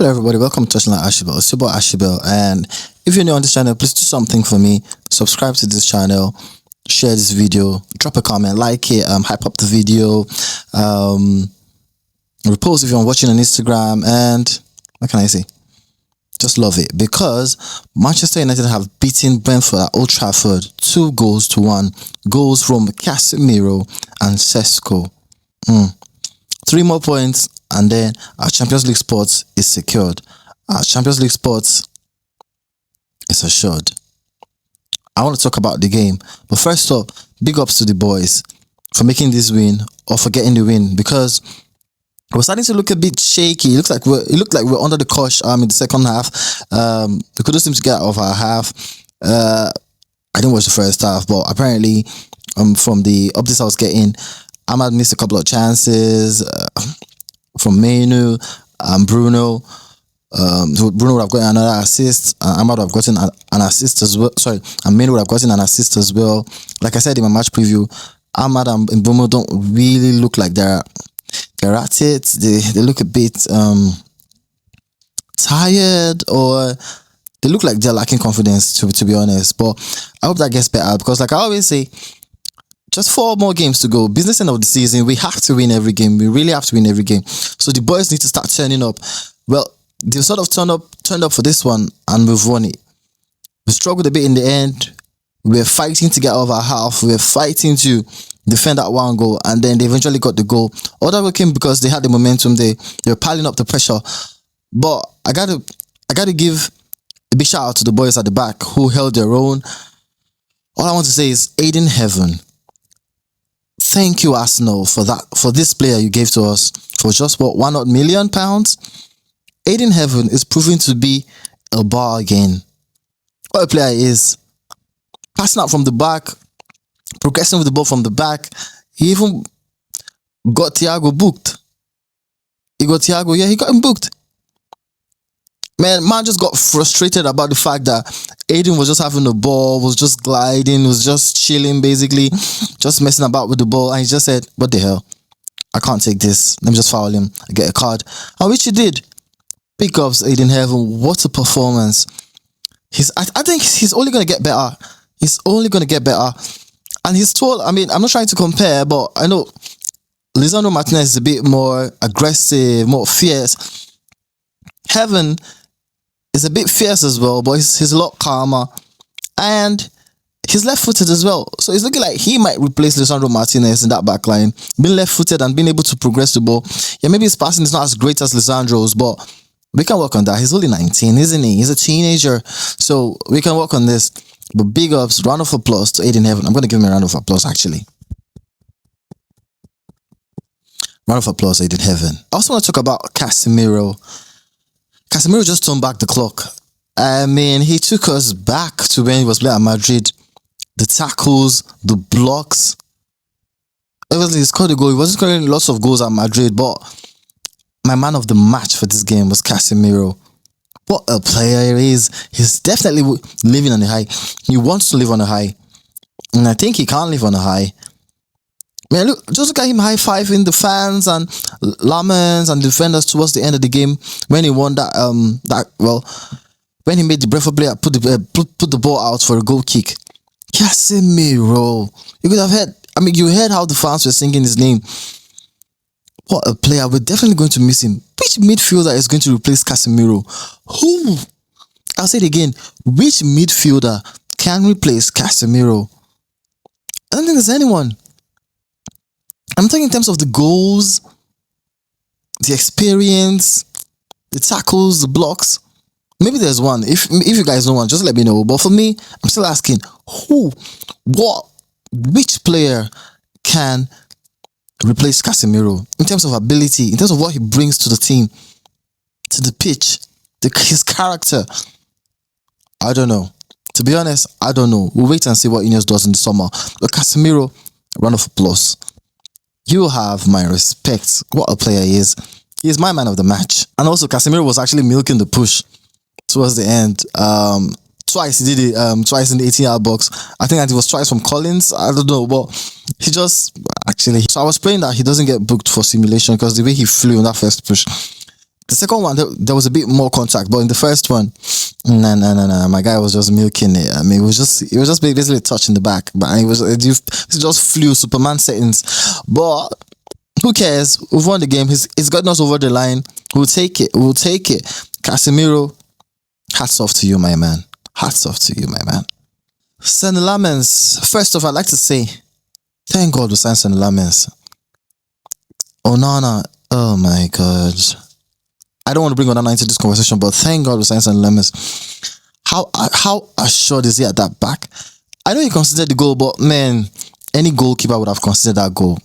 Hello everybody, welcome to Touchlineashibel. It's your boy ASHIBEL, and if you're new on this channel, please do something for me. Subscribe to this channel, share this video, drop a comment, like it, hype up the video, repost if you're watching on Instagram, and what can I say? Just love it, because Manchester United have beaten Brentford at Old Trafford 2-1. Goals from Casemiro and Sesko. 3 more points, and then our Champions League spot is secured. Our Champions League spot is assured. I want to talk about the game, but first up, big ups to the boys for making this win, or for getting the win, because we're starting to look a bit shaky. It looked like we're under the cosh in the second half. We couldn't seem to get out of our half. I didn't watch the first half, but apparently from the updates I was getting, Ahmad missed a couple of chances from Menu and Bruno. So Bruno would have gotten another assist, and Ahmad would have gotten an assist as well. Sorry, and Menu would have gotten an assist as well. Like I said in my match preview, Ahmad and Bruno don't really look like they're at it. They look a bit tired, or they look like they're lacking confidence, to be honest. But I hope that gets better, because like I always say, just 4 more games to go. Business end of the season. We have to win every game. We really have to win every game. So the boys need to start turning up. Well, they sort of turned up for this one, and we've won it. We struggled a bit in the end. We're fighting to get out of our half. We're fighting to defend that 1 goal, and then they eventually got the goal. All that came because they had the momentum. They were piling up the pressure. But I gotta give a big shout out to the boys at the back who held their own. All I want to say is, Aiden Heaven, thank you, Arsenal, for this player you gave to us for just what, £1 million? Aiden Heaven is proving to be a bargain. What a player he is. Passing out from the back, progressing with the ball from the back. He even got Thiago booked. He got him booked. Man just got frustrated about the fact that Aiden was just having the ball, was just gliding, was just chilling, basically, just messing about with the ball, and he just said, what the hell? I can't take this. Let me just foul him. I get a card. And which he did. Big ups, Aiden Heaven. What a performance. I think he's only going to get better. He's only going to get better. And he's tall. I mean, I'm not trying to compare, but I know Lisandro Martinez is a bit more aggressive, more fierce. Heaven is a bit fierce as well, but he's a lot calmer. And he's left-footed as well. So it's looking like he might replace Lisandro Martinez in that back line. Being left-footed and being able to progress the ball. Yeah, maybe his passing is not as great as Lisandro's, but we can work on that. He's only 19, isn't he? He's a teenager. So we can work on this. But big ups, round of applause to Aiden Heaven. I'm going to give him a round of applause, actually. Round of applause, Aiden Heaven. I also want to talk about Casemiro. Casemiro just turned back the clock. I mean, he took us back to when he was playing at Madrid. The tackles, the blocks. Obviously, he scored a goal. He wasn't scoring lots of goals at Madrid, but my man of the match for this game was Casemiro. What a player he is. He's definitely living on a high. He wants to live on a high. And I think he can't live on a high. Man, just look at him high-fiving the fans and Lamens and defenders towards the end of the game when he won when he made the Brentford player put the ball out for a goal kick. Casemiro. You could have heard, you heard how the fans were singing his name. What a player. We're definitely going to miss him. Which midfielder is going to replace Casemiro? Who? I'll say it again. Which midfielder can replace Casemiro? I don't think there's anyone. I'm talking in terms of the goals, the experience, the tackles, the blocks. Maybe there's one. If you guys know one, just let me know. But for me, I'm still asking, which player can replace Casemiro in terms of ability, in terms of what he brings to the team, to the pitch, his character? I don't know. To be honest, I don't know. We'll wait and see what Ineos does in the summer. But Casemiro, round of applause. You have my respect. What a player he is. He is my man of the match. And also, Casemiro was actually milking the push towards the end. Twice he did it. Twice in the 18-yard box. I think it was twice from Collins. I don't know, but he just actually. So I was praying that he doesn't get booked for simulation, because the way he flew in that first push, The second one, there was a bit more contact, but in the first one, no. My guy was just milking it. I mean, it was just basically a touch in the back, but it just flew Superman settings. But who cares? We've won the game. He's gotten us over the line. We'll take it. Casemiro, hats off to you, my man. Hats off to you, my man. Senna Lamens. First off, I'd like to say, thank God we signed Senna Lamens. Onana, oh my God. I don't want to bring Onana into this conversation, but thank God we signed Senna Lamens. How assured is he at that back? I know he considered the goal, but man, any goalkeeper would have considered that goal.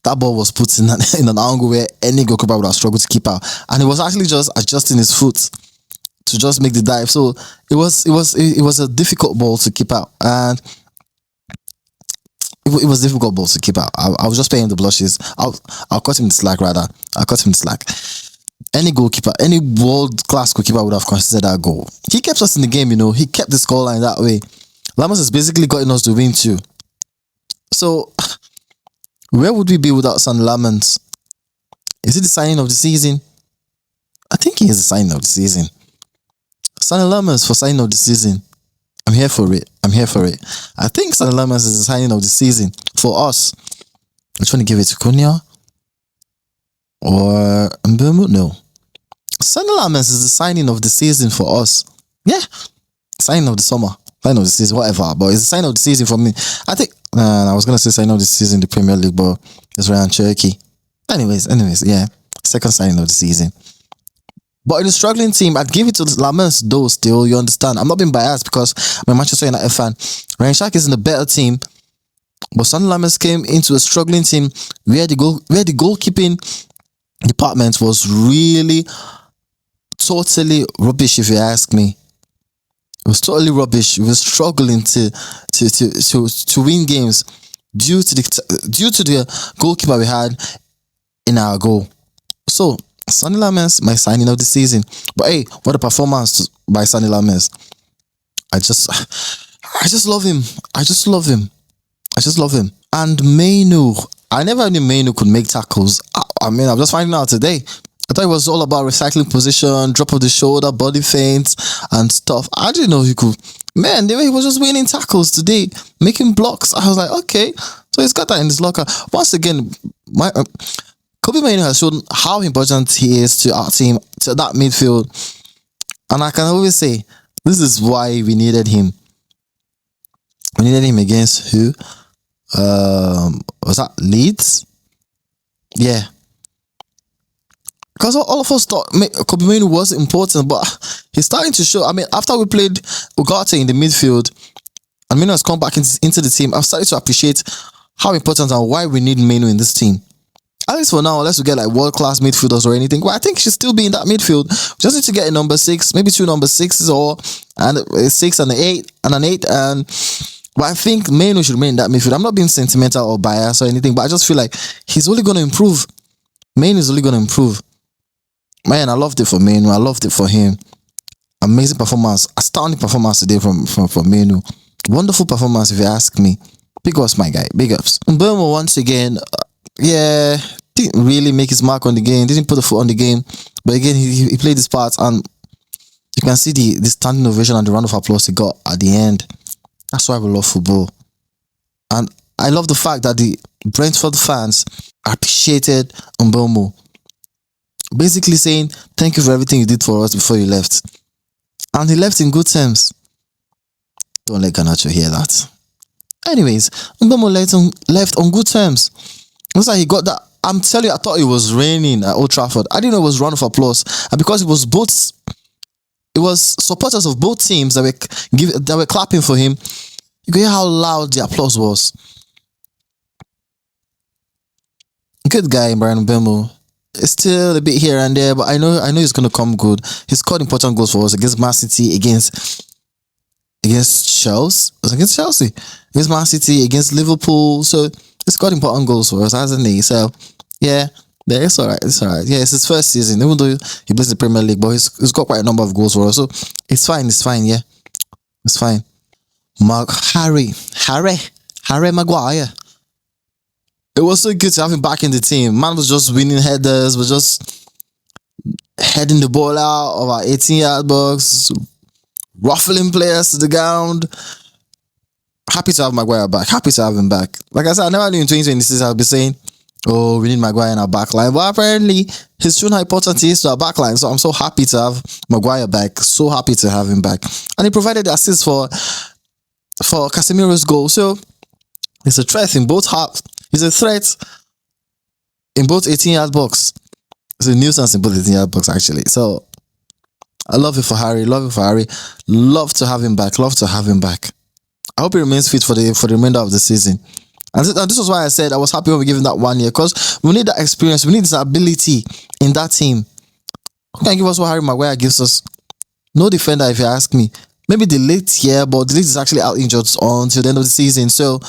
That ball was put in an angle where any goalkeeper would have struggled to keep out, and he was actually just adjusting his foot to just make the dive. So it was a difficult ball to keep out, and it was a difficult ball to keep out. I was just paying the blushes. I'll cut him the slack rather. I'll cut him the slack. Any goalkeeper, any world-class goalkeeper would have considered that goal. He kept us in the game, you know. He kept the scoreline that way. Lammers has basically gotten us to win too. So, where would we be without San Lamens? Is it the signing of the season? I think he is the signing of the season. San Lamens for signing of the season. I'm here for it. I think San Lamens is the signing of the season for us. I'm trying to give it to Cunha or Mbeumo. No. San Lamens is the signing of the season for us. Yeah. Signing of the summer. Signing of the season, whatever. But it's the sign of the season for me. I think, I was going to say signing of the season in the Premier League, but it's Ryan Cherky. Anyways, yeah. Second signing of the season. But in a struggling team, I'd give it to Lamens though still, you understand. I'm not being biased because I'm a Manchester United fan. Ryan Cherky is in a better team. But San Lamens came into a struggling team where the goalkeeping department was really totally rubbish, if you ask me. It was totally rubbish. We were struggling to win games due to the goalkeeper we had in our goal. So Sonny Lamens, my signing of the season. But hey, what a performance by Sonny Lamens. I just love him. And Mainu, I never knew Mainu could make tackles. I'm just finding out today. I thought it was all about recycling position, drop of the shoulder, body feints, and stuff. I didn't know he could. Man, the way he was just winning tackles today, making blocks. I was like, okay, so he's got that in his locker. Once again, Kobe Mainu has shown how important he is to our team, to that midfield. And I can always say, this is why we needed him. We needed him against who? Was that Leeds? Yeah. Because all of us thought Kobe Mainu was important, but he's starting to show. I mean, after we played Ugarte in the midfield, and Mainu has come back into the team, I've started to appreciate how important and why we need Mainu in this team. At least for now, unless we get like world-class midfielders or anything. Well, I think he should still be in that midfield. We just need to get a number 6, maybe 2 number 6s, or a 6 and an 8 and an 8. But I think Mainu should remain in that midfield. I'm not being sentimental or biased or anything, but I just feel like he's only going to improve. Mainu is only going to improve. Man, I loved it for Mainu. I loved it for him. Amazing performance. Astounding performance today from Mainu. Wonderful performance, if you ask me. Big ups, my guy. Big ups. Mbeumo, once again, didn't really make his mark on the game. Didn't put the foot on the game. But again, he played his part, and you can see the standing ovation and the round of applause he got at the end. That's why we love football. And I love the fact that the Brentford fans appreciated Mbeumo. Basically saying, thank you for everything you did for us before you left. And he left in good terms. Don't let Garnacho hear that. Anyways, Mbeumo left on good terms. Looks like he got that. I'm telling you, I thought it was raining at Old Trafford. I didn't know it was round of applause. And because it was supporters of both teams that were clapping for him, you can hear how loud the applause was. Good guy, Brian Mbeumo. It's still a bit here and there, but I know he's gonna come good. He scored important goals for us against Man City, against Chelsea. Was it against Chelsea? Against Man City, against Liverpool. So he scored important goals for us, hasn't he? So yeah, it's alright. It's alright. Yeah, it's his first season, even though he plays the Premier League, but he's got quite a number of goals for us. So it's fine. Yeah, it's fine. Harry Maguire. It was so good to have him back in the team. Man was just winning headers, was just heading the ball out of our 18-yard box, ruffling players to the ground. Happy to have Maguire back. Happy to have him back. Like I said, I never knew in 2026 I'll be saying, oh, we need Maguire in our backline. But apparently, he's shown how important he is to our backline. So I'm so happy to have Maguire back. So happy to have him back. And he provided the assist for Casemiro's goal. So it's a threat in both halves. He's a threat in both 18-yard box. It's a nuisance in both 18-yard box, actually. So I love it for Harry. Love it for Harry. Love to have him back. Love to have him back. I hope he remains fit for the remainder of the season. And this was why I said I was happy when we gave him that 1 year, because we need that experience. We need this ability in that team. Who can give us what Harry Maguire gives us? No defender, if you ask me. Maybe the late year, but the late is actually out injured until the end of the season. So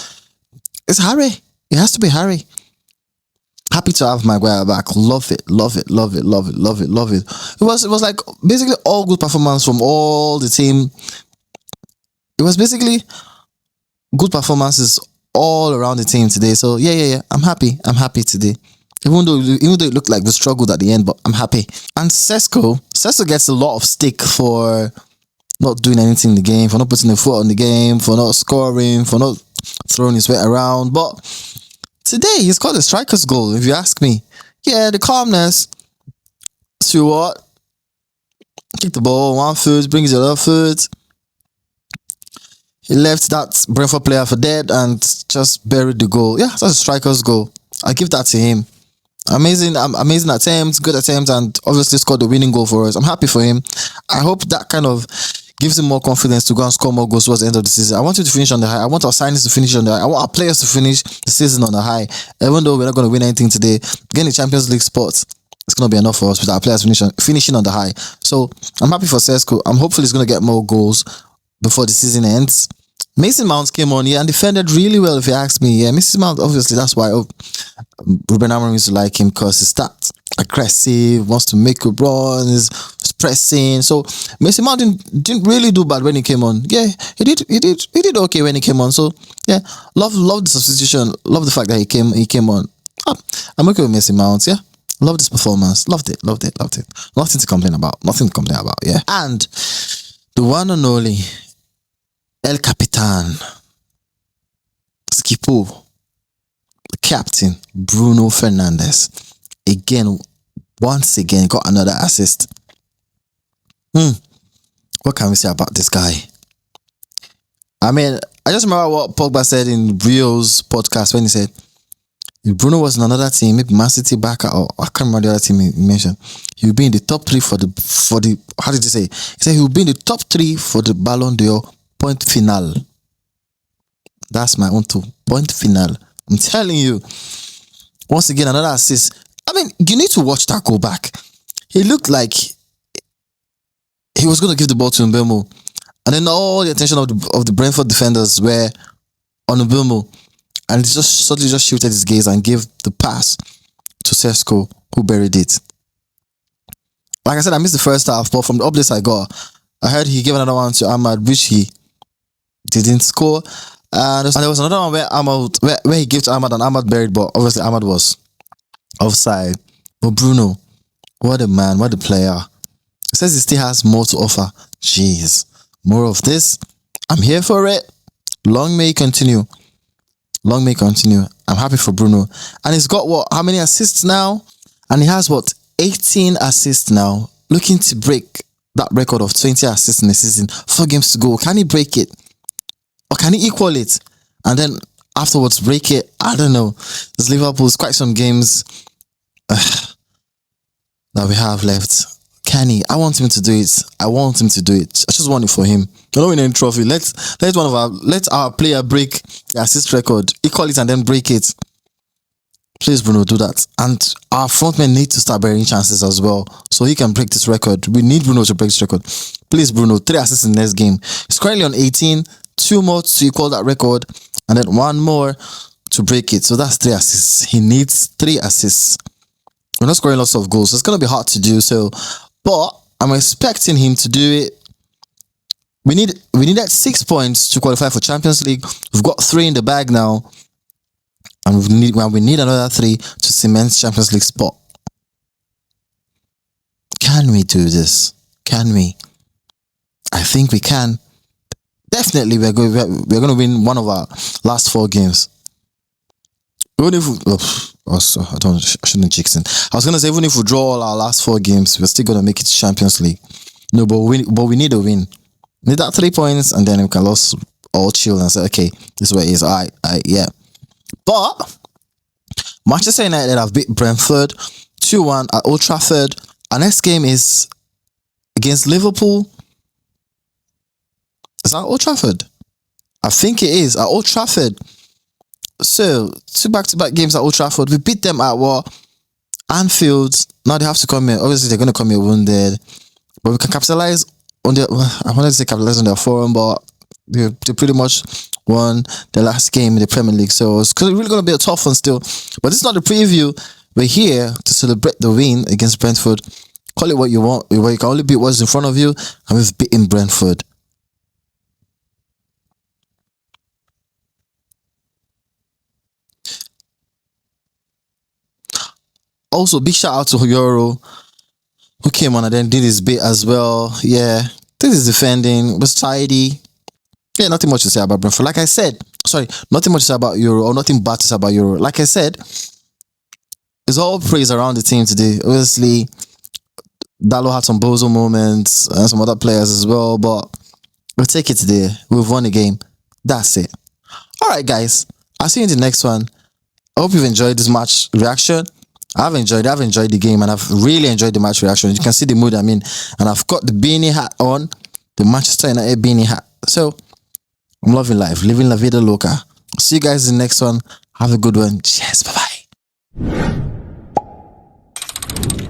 it's Harry. It has to be Harry. Happy to have Maguire back. Love it, love it, love it, love it, love it, love it. It was like basically all good performance from all the team. It was basically good performances all around the team today. So yeah. I'm happy. I'm happy today. Even though it looked like we struggled at the end, but I'm happy. And Sesko gets a lot of stick for not doing anything in the game, for not putting a foot on the game, for not scoring, for not throwing his weight around. But today he's got a striker's goal, if you ask me. Yeah, the calmness. So what? Kick the ball, 1 foot, brings your other foot. He left that Brentford player for dead and just buried the goal. Yeah, that's a striker's goal. I give that to him. Amazing attempts, good attempts, and obviously scored the winning goal for us. I'm happy for him. I hope that kind of gives him more confidence to go and score more goals towards the end of the season. I want him to finish on the high. I want our signings to finish on the high. I want our players to finish the season on the high. Even though we're not going to win anything today, getting the Champions League spot, it's going to be enough for us with our players finishing on the high. So I'm happy for Sesko. I'm hopefully he's going to get more goals before the season ends. Mason Mount came on, and defended really well, if you ask me. Yeah, Mason Mount, obviously, that's why Ruben Amorim used to like him, because he's that aggressive, wants to make a run, is pressing. So Mason Mount didn't really do bad when he came on. Yeah, he did okay when he came on. So yeah, love the substitution. Love the fact that he came on. I'm okay with Mason Mount. Yeah, love this performance. Loved it. Nothing to complain about. Yeah, and the one and only El Capitan, Skippo, the captain, Bruno Fernandes. Once again, got another assist. What can we say about this guy? I mean, I just remember what Pogba said in Rio's podcast when he said, if Bruno was in another team, maybe Man City back, or I can't remember the other team he mentioned, he would be in the top 3 for the how did he say? He said he would be in the top 3 for the Ballon d'Or point final. That's my own too. Point final. I'm telling you. Once again, another assist. I mean, you need to watch that goal back. He looked like he was going to give the ball to Mbeumo, and then all the attention of the Brentford defenders were on Mbeumo, and he just suddenly shifted his gaze and gave the pass to Sesko, who buried it. Like I said, I missed the first half, but from the updates I got, I heard he gave another one to Ahmad, which he didn't score. And there was another one where he gave to Ahmad and Ahmad buried, but obviously Ahmad was offside. But Bruno, what a man, what a player. He says he still has more to offer. Jeez. More of this. I'm here for it. Long may it continue. Long may it continue. I'm happy for Bruno. And he's got how many assists now? And he has 18 assists now. Looking to break that record of 20 assists in the season. 4 games to go. Can he break it? Or can he equal it? And then afterwards break it? I don't know. There's Liverpool's quite some games that we have left. Can he? I want him to do it. I just want it for him. I don't win any trophy. Let our player break the assist record, equal it, and then break it. Please, Bruno, do that. And our frontmen need to start bearing chances as well, so he can break this record. We need Bruno to break this record. Please, Bruno, 3 assists in the next game. He's currently on 18. 2 more to equal that record, and then 1 more to break it. So that's 3 assists. He needs 3 assists. We're not scoring lots of goals, so it's going to be hard to do so. But I'm expecting him to do it. We needed 6 points to qualify for Champions League. We've got 3 in the bag now, and we need another 3 to cement Champions League spot. Can we do this? Can we? I think we can. Definitely, we're going to win one of our last 4 games. Even if I shouldn't jinx it. I was gonna say even if we draw all our last 4 games, we're still gonna make it to Champions League. No, but we need a win. We need that 3 points, and then we can all chill and say, okay, this is what it is. All right, yeah. But Manchester United have beat Brentford 2-1 at Old Trafford. Our next game is against Liverpool. Is that Old Trafford? I think it is at Old Trafford. So 2 back-to-back games at Old Trafford. We beat them at Anfield. Now they have to come here. Obviously, they're going to come here wounded. But we can capitalize on their... I wanted to say capitalize on their forum, but they pretty much won the last game in the Premier League. So it's really going to be a tough one still. But this is not the preview. We're here to celebrate the win against Brentford. Call it what you want. You can only beat what's in front of you. And we've beaten Brentford. Also, big shout out to Euro, who came on and then did his bit as well. Yeah, did his defending, was tidy. Yeah, nothing much to say about Brentford. Like I said, sorry, nothing much to say about Euro, or nothing bad to say about Euro. Like I said, it's all praise around the team today. Obviously, Dallo had some bozo moments and some other players as well, but we'll take it today. We've won the game. That's it. All right, guys. I'll see you in the next one. I hope you've enjoyed this match reaction. I've enjoyed the game, and I've really enjoyed the match reaction. You can see the mood I'm in, and I've got the beanie hat on, the Manchester United beanie hat. So I'm loving life, living la vida loca. See you guys in the next one. Have a good one. Cheers. Bye bye.